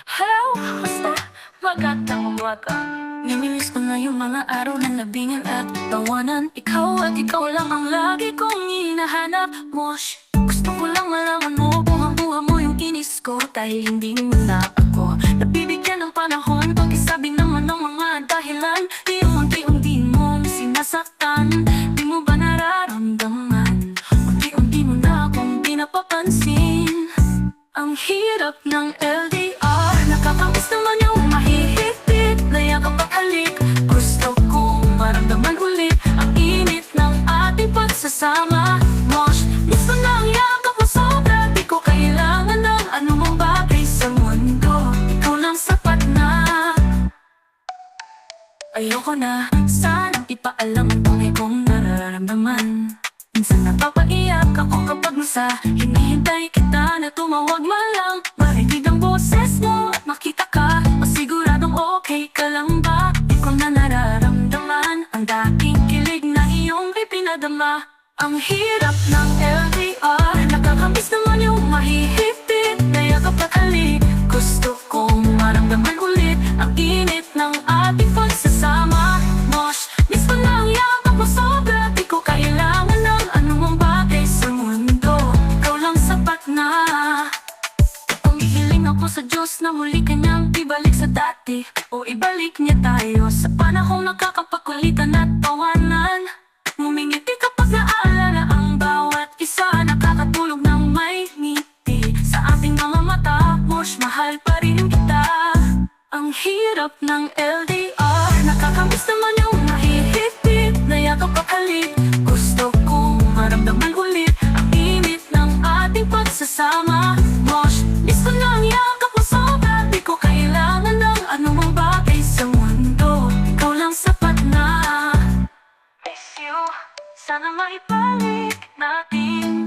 Hello, basta magandang umaga. Namimiss ko na yung mga araw na labingan at tawanan. Ikaw lang ang lagi kong hinahanap. Mosh, gusto ko lang malaman mo, buhang-buha mo yung inis ko. Dahil hindi mo na ako nabibigyan ng panahon. Pag-isabi naman ng mga dahilan, di unti-unti mo sinasaktan. Di mo ba nararamdaman? Unti-unti mo na akong di napapansin. Ang hirap ng LDR, nakakamiss naman yung mahihigpit na yakap at halik. Gusto kong maramdaman ulit ang init ng ating pagsasama. Mosh, miss ko na ang yakap mo sobra. Di ko kailangan ng anumang bagay sa mundo. Ikaw lang sapat na. Ayoko na, sanang ipaalam ang tunay kong nararamdaman. Minsan napapaiyak ako kapag nasa hinihintay kita na tumawag man lang. Marinig ang boses mo at makita ka, masiguradong okay ka lang ba? Di ko na nararamdaman ang dating kilig na iyong ipinadama. Ang hirap ng LDR, nakakamiss naman yung mahihigpit na yakap at halik. Gusto kong maramdaman ulit ang init ng ating pagsasama. Mosh, miss ko na ang yakap mo sobra. Di ko kailangan ng anumang bagay sa mundo. Ikaw lang sapat na. Umihiling ako sa Diyos na muli kanyang ibalik sa dati, o ibalik niya tayo sa panahong nakakapakulitan at tawanan. Ngumingiti kapag naaalala ang bawat isa, nakakatulog ng may ngiti sa ating mga mata. Mosh, mahal pa rin kita. Ang hirap ng LDR, nakakamiss naman yung mahihigpit na yakap at halik. Gusto kong maramdaman ulit ang init ng ating pagsasama. Mosh, miss ko na ang yakap mo sobra. Di ko kailangan ng anumang bagay sa mundo. Ikaw lang sapat na. Miss you, sana maibalik natin